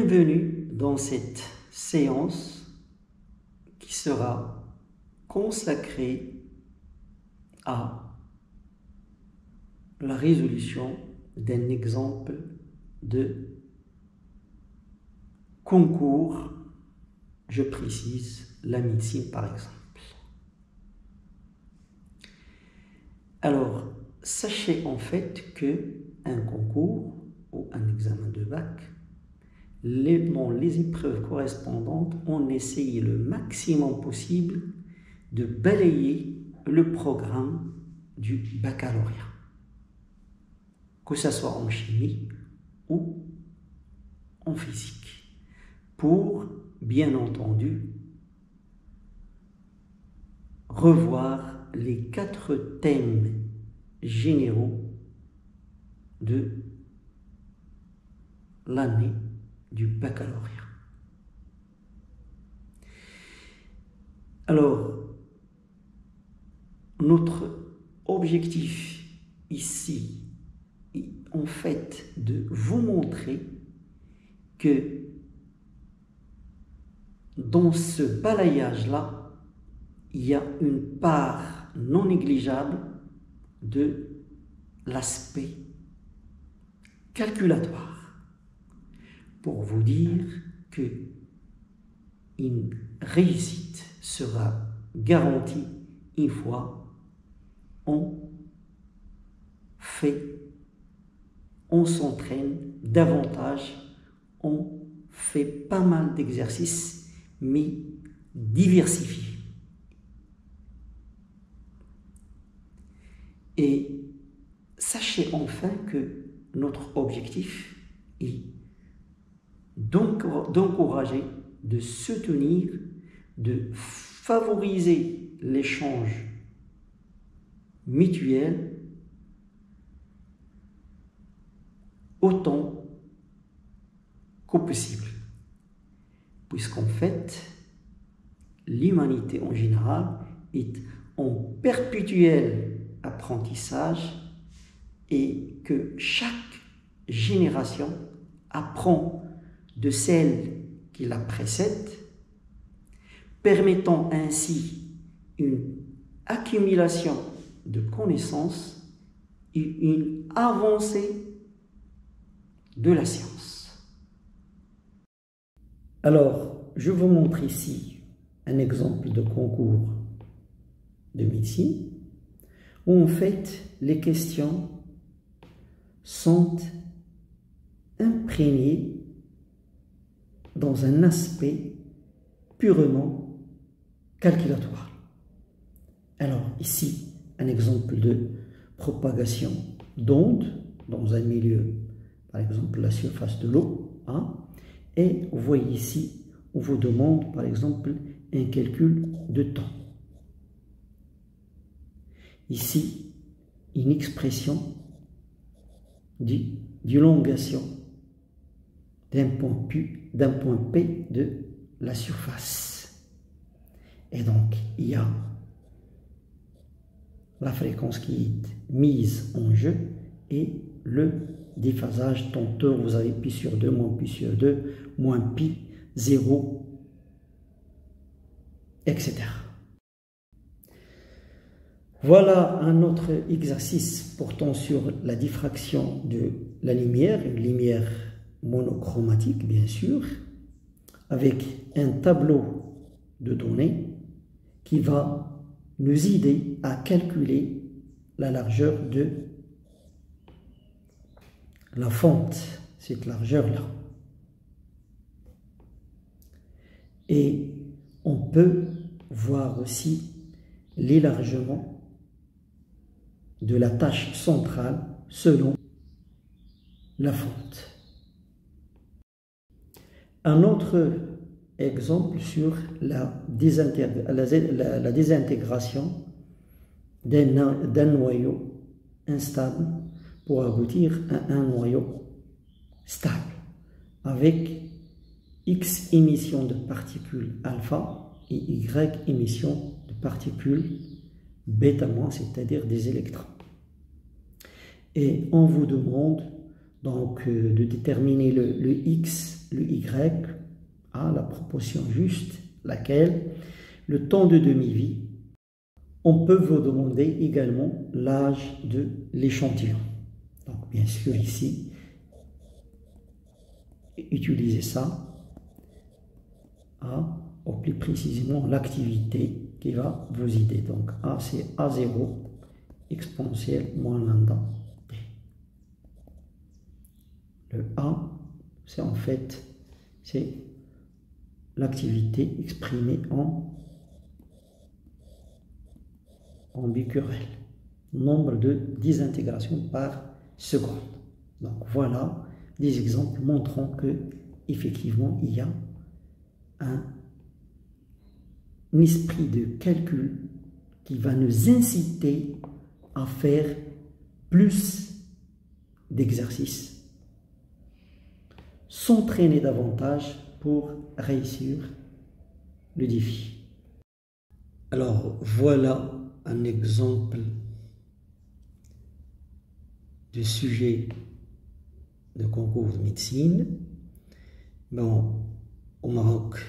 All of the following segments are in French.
Bienvenue dans cette séance qui sera consacrée à la résolution d'un exemple de concours, je précise, la médecine par exemple. Alors, sachez en fait que un concours ou un examen de bac, dans les épreuves correspondantes, on essaye le maximum possible de balayer le programme du baccalauréat, que ce soit en chimie ou en physique, pour, bien entendu, revoir les 4 thèmes généraux de l'année du baccalauréat. Alors, notre objectif ici est en fait de vous montrer que dans ce balayage-là, il y a une part non négligeable de l'aspect calculatoire, pour vous dire que une réussite sera garantie une fois on s'entraîne davantage, on fait pas mal d'exercices, mais diversifiés. Et sachez enfin que notre objectif est d'encourager, de soutenir, de favoriser l'échange mutuel autant que possible. Puisqu'en fait, l'humanité en général est en perpétuel apprentissage et que chaque génération apprend de celle qui la précède, permettant ainsi une accumulation de connaissances et une avancée de la science. Alors, je vous montre ici un exemple de concours de médecine où en fait les questions sont imprégnées dans un aspect purement calculatoire. Alors ici, un exemple de propagation d'ondes dans un milieu, par exemple la surface de l'eau, et vous voyez ici, on vous demande par exemple un calcul de temps. Ici, une expression d'élongation d'un point P de la surface. Et donc, il y a la fréquence qui est mise en jeu et le déphasage. Tantôt, vous avez pi sur 2, moins pi sur 2, moins pi, 0, etc. Voilà un autre exercice portant sur la diffraction de la lumière, une lumière monochromatique bien sûr, avec un tableau de données qui va nous aider à calculer la largeur de la fente, cette largeur-là. Et on peut voir aussi l'élargement de la tâche centrale selon la fente. Un autre exemple sur la désintégration d'un noyau instable pour aboutir à un noyau stable avec X émissions de particules alpha et Y émissions de particules bêta-, c'est-à-dire des électrons. Et on vous demande donc de déterminer le X x, le y à la proportion juste, laquelle le temps de demi-vie. On peut vous demander également l'âge de l'échantillon. Donc bien sûr ici, utilisez ça ou plus précisément l'activité qui va vous aider. Donc A c'est A0 exponentielle moins lambda t. Le A c'est en fait l'activité exprimée en becquerel, nombre de désintégrations par seconde. Donc voilà des exemples montrant que effectivement il y a un esprit de calcul qui va nous inciter à faire plus d'exercices, s'entraîner davantage pour réussir le défi. Alors voilà un exemple de sujet de concours de médecine. Bon, au Maroc,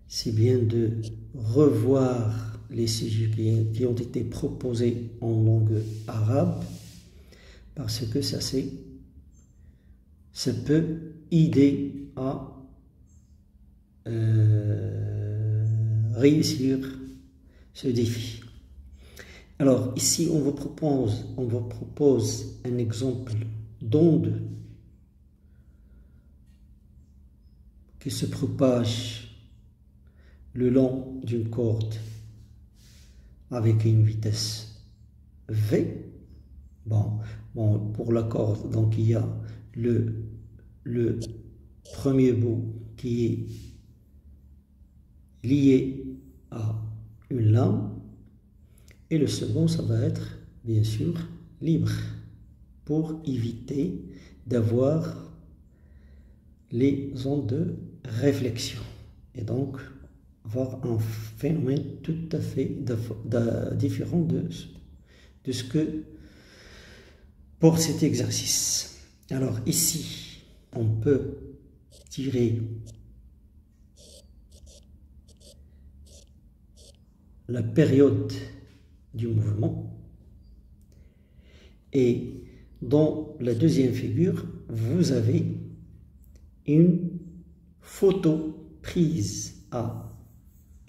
c'est bien de revoir les sujets qui ont été proposés en langue arabe, parce que ça peut aider à réussir ce défi. Alors ici on vous propose un exemple d'onde qui se propage le long d'une corde avec une vitesse v. Bon, pour la corde, donc il y a le premier bout qui est lié à une lame et le second ça va être bien sûr libre pour éviter d'avoir les ondes de réflexion et donc avoir un phénomène tout à fait différent de ce que pour cet exercice. Alors ici on peut tirer la période du mouvement et dans la deuxième figure vous avez une photo prise à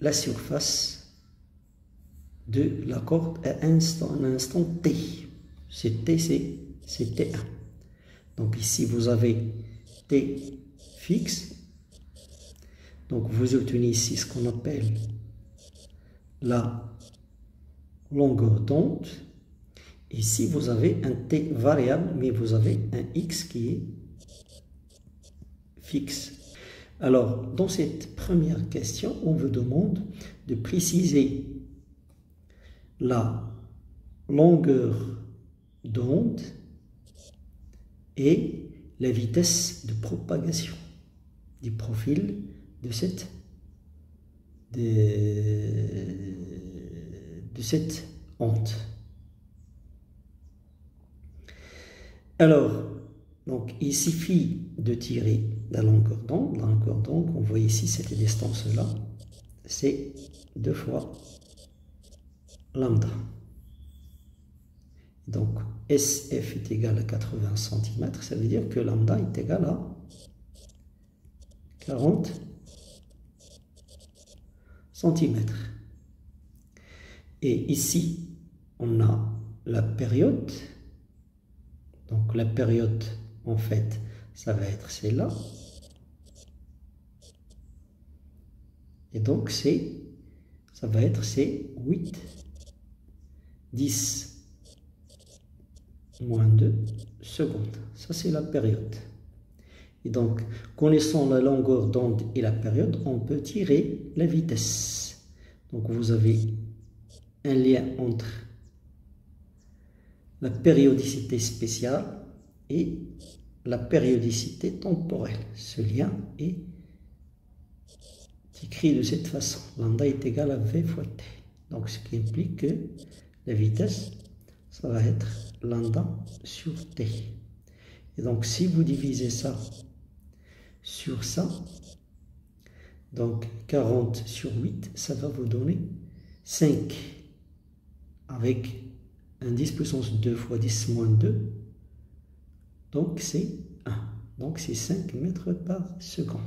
la surface de la corde à un instant t. C'est t, c'est t1. Donc ici vous avez t fixe, donc vous obtenez ici ce qu'on appelle la longueur d'onde. Ici vous avez un t variable, mais vous avez un x qui est fixe. Alors dans cette première question on vous demande de préciser la longueur d'onde et la vitesse de propagation du profil de cette onde. Alors, donc, il suffit de tirer la longueur d'onde. La longueur d'onde, on voit ici cette distance-là, c'est 2 fois lambda. Donc, SF est égal à 80 cm, ça veut dire que lambda est égal à 40 cm. Et ici, on a la période. Donc, la période, en fait, ça va être celle-là. Et donc, ça va être 8, 10, moins 2 secondes. Ça, c'est la période. Et donc, connaissant la longueur d'onde et la période, on peut tirer la vitesse. Donc, vous avez un lien entre la périodicité spéciale et la périodicité temporelle. Ce lien est écrit de cette façon. Lambda est égal à V fois T. Donc, ce qui implique que la vitesse, ça va être lambda sur T. Et donc, si vous divisez ça sur ça. Donc 40 sur 8, ça va vous donner 5 avec un 10 puissance 2 fois 10 moins 2. Donc c'est 1. Donc c'est 5 mètres par seconde.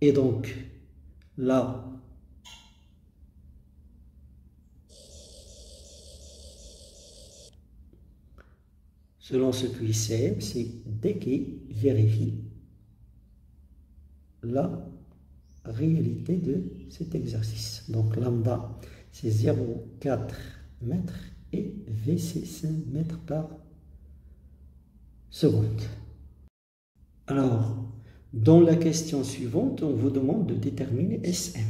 Et donc là, selon ce QCM, c'est dès qu'il vérifie la réalité de cet exercice. Donc lambda, c'est 0,4 mètres et V, c'est 5 mètres par seconde. Alors, dans la question suivante, on vous demande de déterminer SM.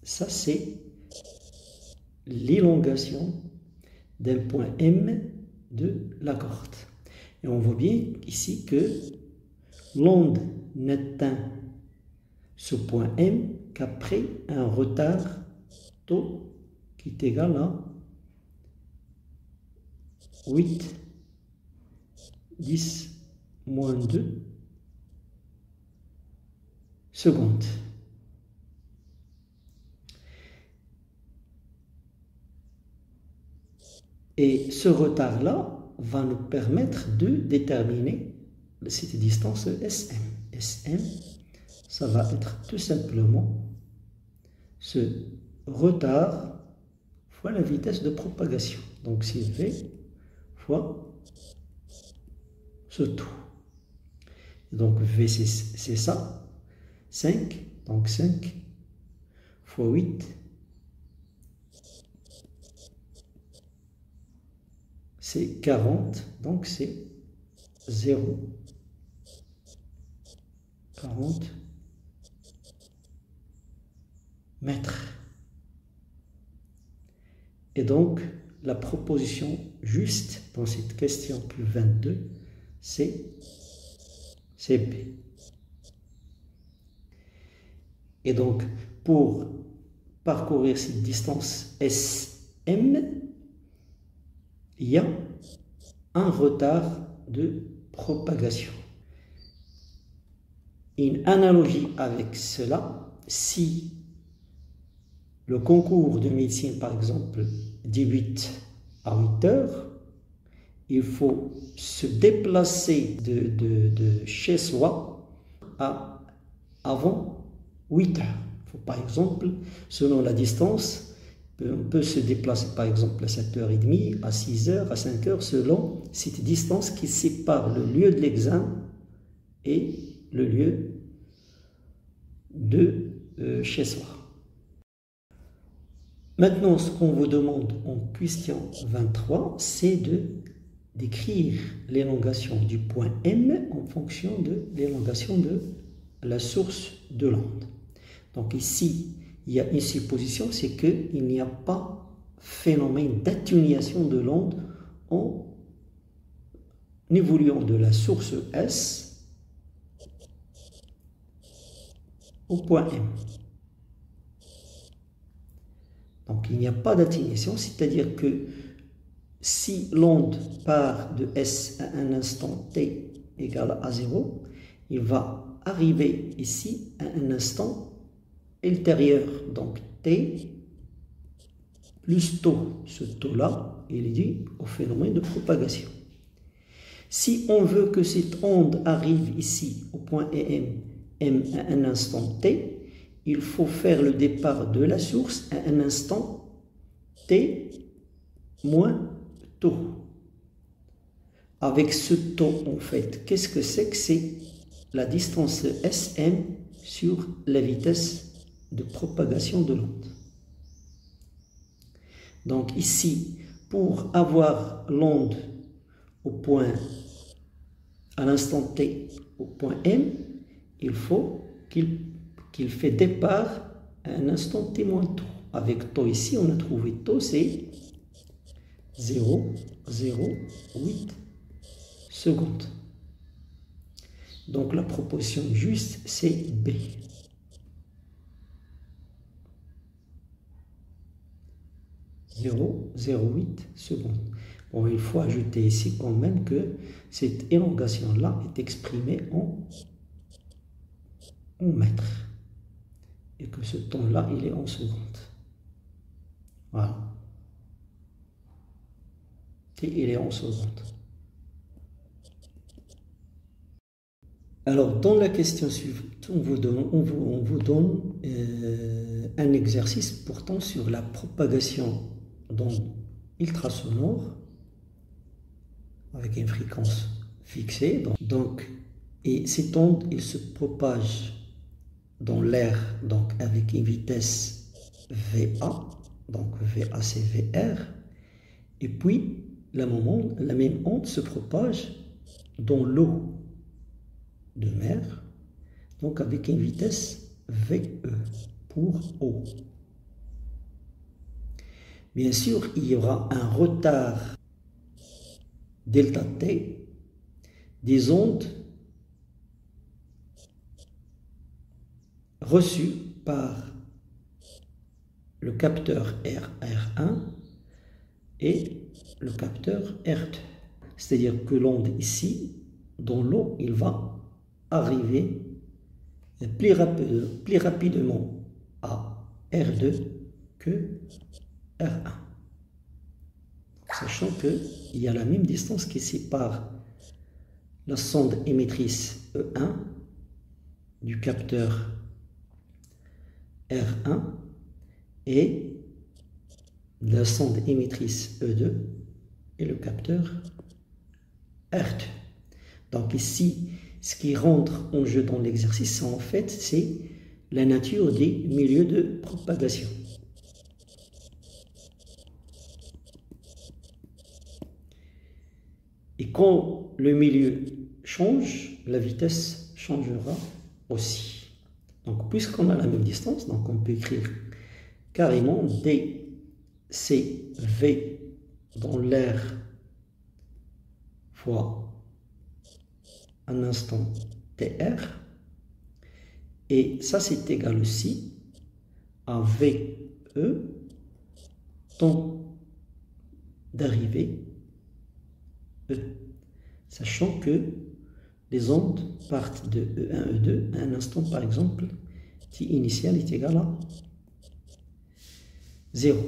Ça, c'est l'élongation d'un point M de la corde. Et on voit bien ici que l'onde n'atteint ce point M qu'après un retard taux qui est égal à 8, 10, moins 2 secondes. Et ce retard-là va nous permettre de déterminer cette distance SM. SM, ça va être tout simplement ce retard fois la vitesse de propagation. Donc c'est V fois ce tout. Donc V, c'est ça, 5, donc 5 fois 8, c'est 40, donc c'est 0, 40 mètres. Et donc, la proposition juste dans cette question plus 22, c'est B. Et donc, pour parcourir cette distance SM, il y a un retard de propagation. Une analogie avec cela, si le concours de médecine, par exemple, débute à 8 heures, il faut se déplacer de chez soi avant 8 heures. Il faut, par exemple, selon la distance, on peut se déplacer par exemple à 7h30, à 6h, à 5h, selon cette distance qui sépare le lieu de l'examen et le lieu de chez soi. Maintenant, ce qu'on vous demande en question 23, c'est d'écrire l'élongation du point M en fonction de l'élongation de la source de l'onde. Donc ici, il y a une supposition, c'est qu'il n'y a pas phénomène d'atténuation de l'onde en évoluant de la source S au point M. Donc il n'y a pas d'atténuation, c'est-à-dire que si l'onde part de S à un instant t égal à 0, il va arriver ici à un instant ultérieur, donc t plus taux. Ce taux-là, il est dû au phénomène de propagation. Si on veut que cette onde arrive ici au point M à un instant t, il faut faire le départ de la source à un instant t moins taux. Avec ce taux, en fait, qu'est-ce que c'est? Que c'est la distance SM sur la vitesse de propagation de l'onde. Donc ici, pour avoir l'onde au point, à l'instant t, au point M, il faut qu'il fait départ à un instant t moins taux. Avec taux ici, on a trouvé taux, c'est 0,08 secondes. Donc la proposition juste, c'est B. 0,08 secondes. Bon, il faut ajouter ici quand même que cette élongation-là est exprimée en en mètres. Et que ce temps-là, il est en secondes. Voilà. T, il est en secondes. Alors, dans la question suivante, on vous donne un exercice portant sur la propagation d'ondes ultrasonores avec une fréquence fixée. Et cette onde, il se propage dans l'air, donc avec une vitesse VA, donc VA c'est VR, et puis la même onde se propage dans l'eau de mer, donc avec une vitesse VE pour eau. Bien sûr, il y aura un retard delta T des ondes reçues par le capteur R1 et le capteur R2. C'est-à-dire que l'onde ici, dans l'eau, il va arriver plus rapidement à R2 que R1. Sachant qu'il y a la même distance qui sépare la sonde émettrice E1 du capteur R1 et la sonde émettrice E2 et le capteur R2. Donc ici, ce qui rentre en jeu dans l'exercice, en fait, c'est la nature des milieux de propagation. Et quand le milieu change, la vitesse changera aussi. Donc, puisqu'on a la même distance, donc on peut écrire carrément dCV dans l'air fois un instant TR. Et ça, c'est égal aussi à VE, temps d'arrivée E. Sachant que les ondes partent de E1, E2 à un instant, par exemple, t initial est égal à 0.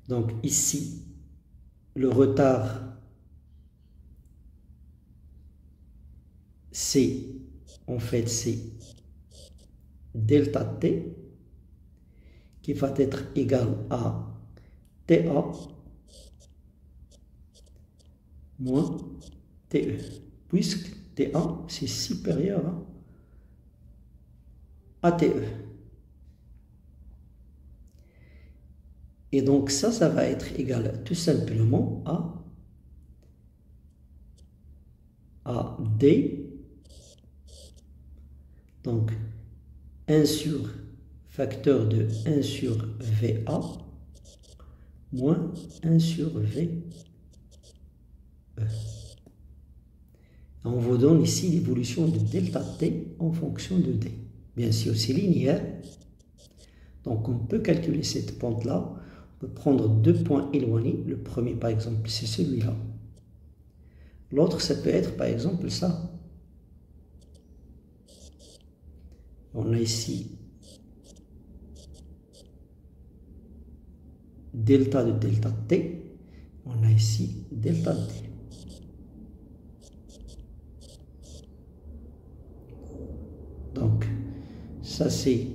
Donc ici, le retard, c'est en fait c'est delta t qui va être égal à TA moins TE, puisque TA c'est supérieur à TE. Et donc ça va être égal tout simplement à D, donc 1 sur facteur de 1 sur VA moins 1 sur VE. On vous donne ici l'évolution de delta T en fonction de D. Bien sûr, c'est linéaire. Donc, on peut calculer cette pente-là. On peut prendre deux points éloignés. Le premier, par exemple, c'est celui-là. L'autre, ça peut être, par exemple, ça. On a ici delta de delta T. On a ici delta T. Donc, ça c'est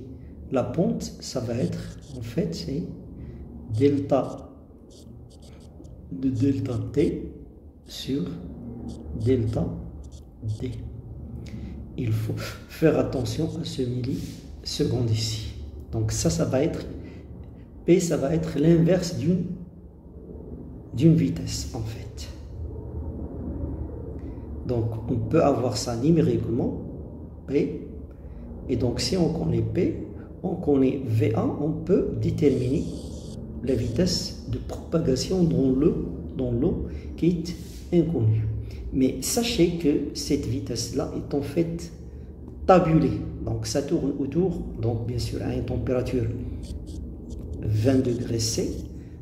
la pente, ça va être, en fait, c'est delta de delta T sur delta D. Il faut faire attention à ce milliseconde ici. Donc ça va être, P, ça va être l'inverse d'une vitesse, en fait. Donc, on peut avoir ça numériquement, P. Et donc, si on connaît P, on connaît VA, on peut déterminer la vitesse de propagation dans l'eau qui est inconnue. Mais sachez que cette vitesse-là est en fait tabulée. Donc, ça tourne autour, donc bien sûr, à une température 20 degrés C.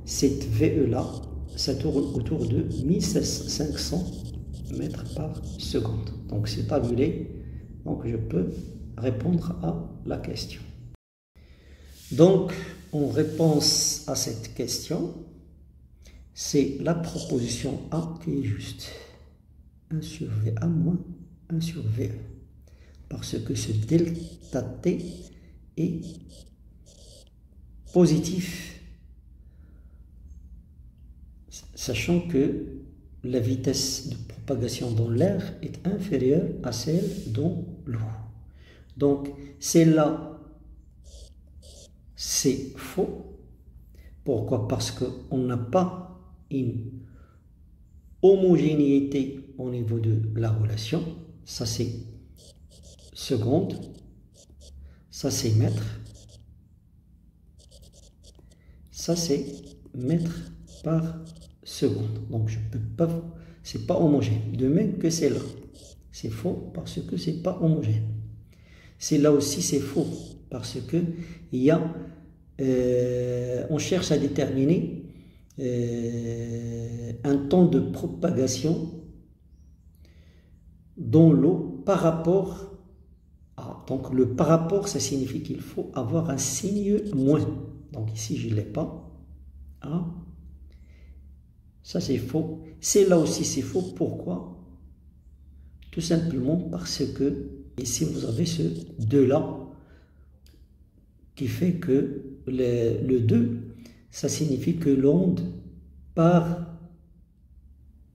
Cette VE-là, ça tourne autour de 1500 mètres par seconde. Donc c'est tabulé, donc je peux répondre à la question. Donc en réponse à cette question, c'est la proposition A qui est juste. 1 sur VA moins 1 sur VE. Parce que ce delta T est positif, sachant que la vitesse de propagation dans l'air est inférieure à celle dans l'eau. Donc, celle-là, c'est faux. Pourquoi? Parce qu'on n'a pas une homogénéité au niveau de la relation. Ça, c'est seconde. Ça, c'est mètre. Ça, c'est mètre par seconde. Donc, je peux pas, c'est pas homogène. De même que c'est là. C'est faux parce que c'est pas homogène. C'est là aussi, c'est faux parce que il y a, on cherche à déterminer un temps de propagation dans l'eau par rapport à. Donc, le par rapport, ça signifie qu'il faut avoir un signe moins. Donc, ici, je ne l'ai pas. Ah. Ça, c'est faux. C'est là aussi, c'est faux. Pourquoi? Tout simplement parce que ici, vous avez ce 2-là qui fait que le 2, ça signifie que l'onde part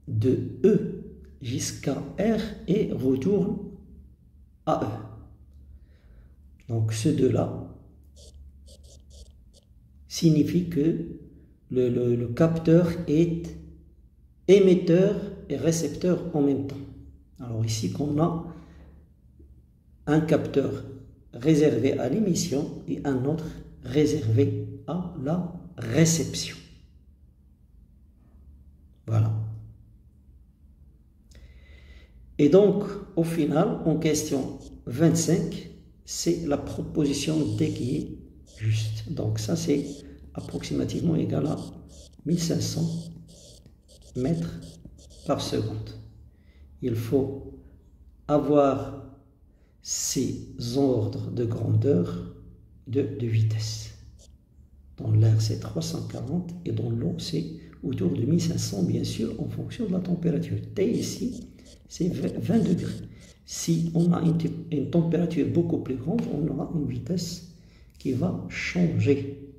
de E jusqu'à R et retourne à E. Donc, ce 2-là signifie que le capteur est émetteur et récepteur en même temps. Alors ici qu'on a un capteur réservé à l'émission et un autre réservé à la réception. Voilà. Et donc, au final, en question 25, c'est la proposition D qui est juste. Donc ça, c'est approximativement égal à 1500 mètres par seconde. Il faut avoir ces ordres de grandeur de vitesse. Dans l'air, c'est 340 et dans l'eau, c'est autour de 1500, bien sûr, en fonction de la température. T ici, c'est 20 degrés. Si on a une température beaucoup plus grande, on aura une vitesse qui va changer.